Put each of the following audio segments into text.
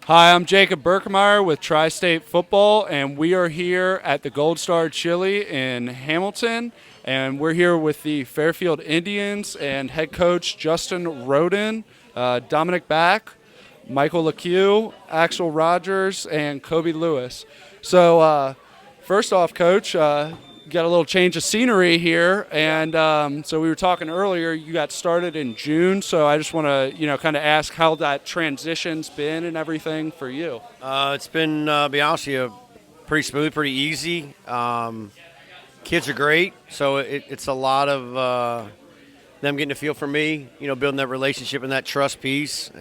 Hi, I'm Jacob Berkemeier with Tri-State Football, and we are here at the Gold Star Chili in Hamilton, and we're here with the Fairfield Indians and head coach Justin Roden, Dominic Back, Michael LeCue, Axel Rogers, and Kobe Lewis. So, first off, Coach, got a little change of scenery here, and so we were talking earlier. You got started in June, so I just want to, kind of ask how that transition's been and everything for you. It's been, be honest with you, pretty smooth, pretty easy. Kids are great, so it's a lot of them getting a feel for me. Building that relationship and that trust piece.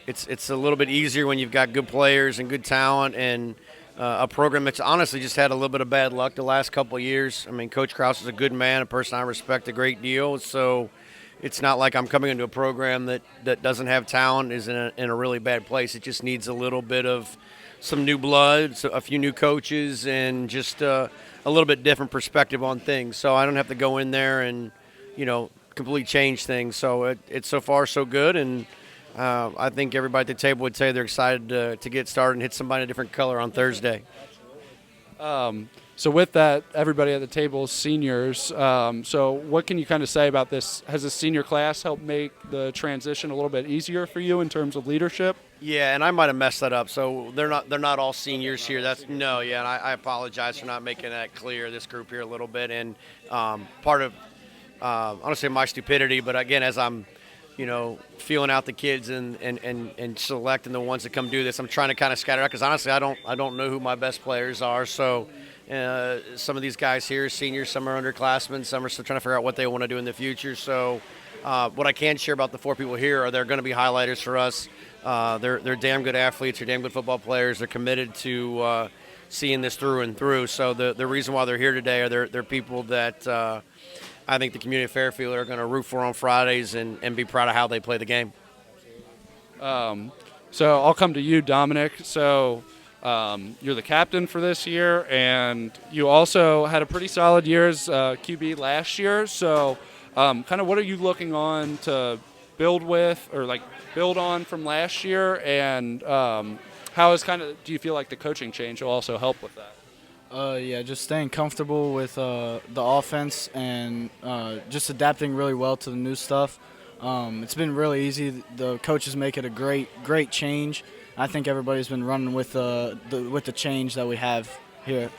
It's a little bit easier when you've got good players and good talent and a program that's honestly just had a little bit of bad luck the last couple of years. I mean, Coach Krause is a good man, a person I respect a great deal. So it's not like I'm coming into a program that doesn't have talent, is in a really bad place. It just needs a little bit of some new blood, so a few new coaches, and just a little bit different perspective on things. So I don't have to go in there and, completely change things. So it's so far so good, and I think everybody at the table would say they're excited to get started and hit somebody a different color on Thursday. So with that, everybody at the table is seniors. So what can you kind of say about this? Has the senior class helped make the transition a little bit easier for you in terms of leadership? Yeah, and I might have messed that up. So they're not all seniors here. And I apologize for not making that clear. This group here a little bit, and part of I don't say my stupidity, but again, as I'm feeling out the kids and selecting the ones that come do this, I'm trying to kind of scatter out because honestly, I don't know who my best players are. So some of these guys here are seniors, some are underclassmen, some are still trying to figure out what they want to do in the future. So what I can share about the four people here are they're going to be highlighters for us. They're damn good athletes, they're damn good football players. They're committed to seeing this through and through. So the reason why they're here today are they're people that I think the community of Fairfield are going to root for on Fridays and be proud of how they play the game. So I'll come to you, Dominic. So you're the captain for this year, and you also had a pretty solid year as QB last year. So kind of what are you looking on to build with or like build on from last year, and how is do you feel like the coaching change will also help with that? Just staying comfortable with the offense and just adapting really well to the new stuff. It's been really easy. The coaches make it a great change. I think everybody's been running with the change that we have here.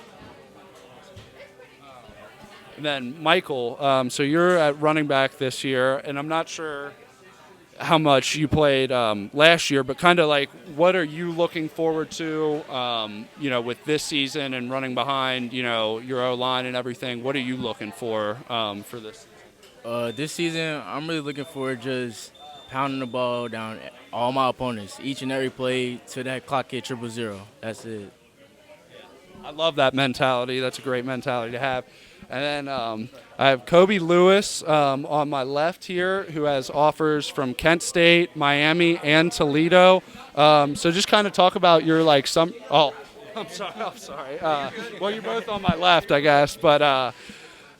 And then Michael, so you're at running back this year, and I'm not sure how much you played last year, but kind of like what are you looking forward to, with this season and running behind, your O-line and everything? What are you looking for this? This season, I'm really looking for just pounding the ball down all my opponents, each and every play to that clock hit 000. That's it. I love that mentality. That's a great mentality to have. And then I have Kobe Lewis on my left here, who has offers from Kent State, Miami, and Toledo. So just kind of talk about your I'm sorry. Well, you're both on my left, I guess. But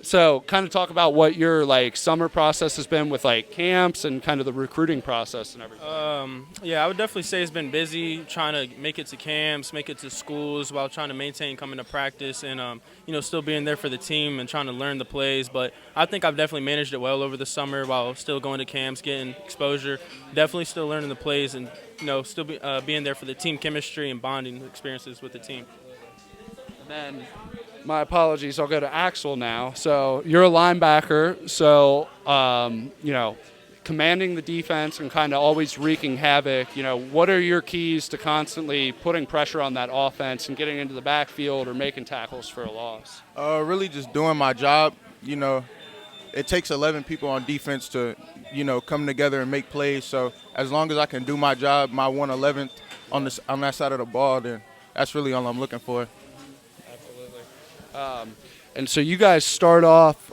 so kind of talk about what your summer process has been with camps and kind of the recruiting process and everything. I would definitely say it's been busy trying to make it to camps, make it to schools while trying to maintain coming to practice and still being there for the team and trying to learn the plays. But I think I've definitely managed it well over the summer while still going to camps, getting exposure, definitely still learning the plays and still being there for the team chemistry and bonding experiences with the team. And then my apologies, I'll go to Axel now. So you're a linebacker, so commanding the defense and kind of always wreaking havoc. What are your keys to constantly putting pressure on that offense and getting into the backfield or making tackles for a loss? Really just doing my job. It takes 11 people on defense to, come together and make plays. So as long as I can do my job, my 111th on that side of the ball, then that's really all I'm looking for. And so you guys start off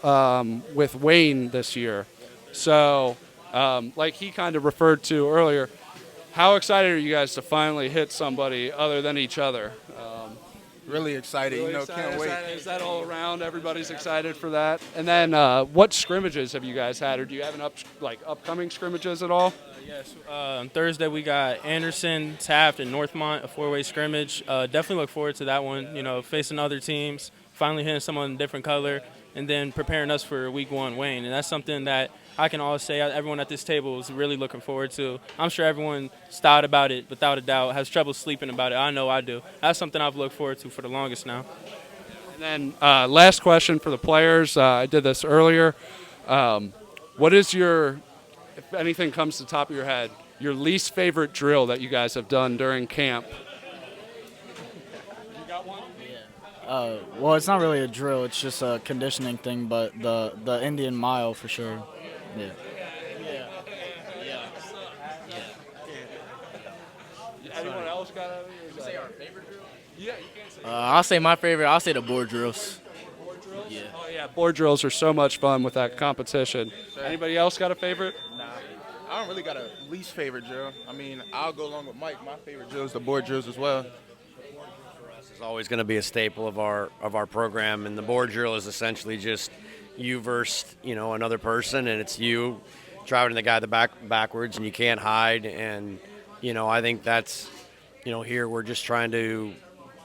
with Wayne this year. So like he kind of referred to earlier, how excited are you guys to finally hit somebody other than each other? Really excited. Really you know, excited? can't wait. Is that all around? Everybody's excited for that. And then, what scrimmages have you guys had, or do you have upcoming scrimmages at all? Yes. On Thursday we got Anderson, Taft, and Northmont, a 4-way scrimmage. Definitely look forward to that one. You know, facing other teams, finally hitting someone in a different color, and then preparing us for Week 1 Wayne. And that's something that I can all say everyone at this table is really looking forward to. I'm sure everyone's thought about it without a doubt, has trouble sleeping about it. I know I do. That's something I've looked forward to for the longest now. And then last question for the players. I did this earlier. What is your, if anything comes to the top of your head, your least favorite drill that you guys have done during camp? You got one? Well, it's not really a drill. It's just a conditioning thing, but the Indian mile for sure. Yeah. Anyone else got it? Say our favorite drill? Yeah, you can't say. I'll say my favorite. I'll say the board drills. Board drills? Yeah. Oh, yeah. Board drills are so much fun with that competition. Anybody else got a favorite? Nah, I don't really got a least favorite drill. I mean, I'll go along with Mike. My favorite drill is the board drills as well. It's always going to be a staple of our program, and the board drill is essentially just you versus another person, and it's you driving the guy backwards, and you can't hide. And I think that's here we're just trying to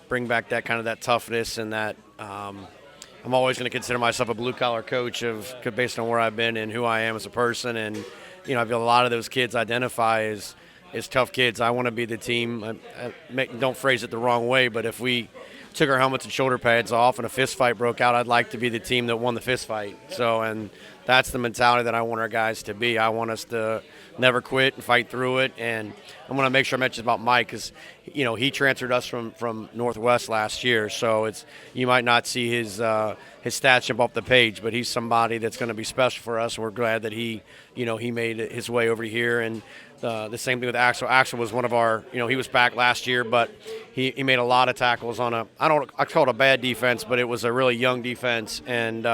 bring back that kind of that toughness and that. I'm always going to consider myself a blue collar coach based on where I've been and who I am as a person, and I feel a lot of those kids identify as tough kids. I want to be the team. Don't phrase it the wrong way, but if we took our helmets and shoulder pads off and a fist fight broke out, I'd like to be the team that won the fist fight. And that's the mentality that I want our guys to be. I want us to never quit and fight through it. And I want to make sure I mention about Mike because, he transferred us from Northwest last year. So you might not see his stats jump off the page, but he's somebody that's going to be special for us. We're glad that he made his way over here. And the same thing with Axel. Axel was one of our, he was back last year, but he made a lot of tackles on I call it a bad defense, but it was a really young defense. And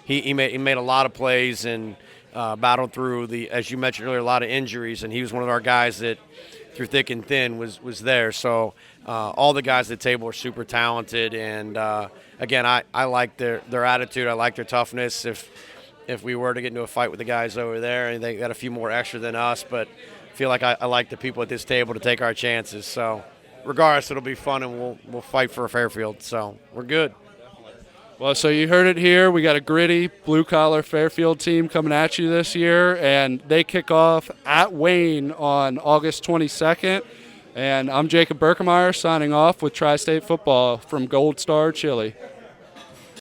he made a lot of plays and battled through as you mentioned earlier, a lot of injuries. And he was one of our guys that through thick and thin was there. So all the guys at the table are super talented. And again, I like their attitude. I like their toughness. If we were to get into a fight with the guys over there, and they got a few more extra than us, but I feel like I like the people at this table to take our chances. So regardless, it'll be fun, and we'll fight for Fairfield. So we're good. Well, so you heard it here. We got a gritty blue-collar Fairfield team coming at you this year, and they kick off at Wayne on August 22nd. And I'm Jacob Berkemeier signing off with Tri-State Football from Gold Star Chili.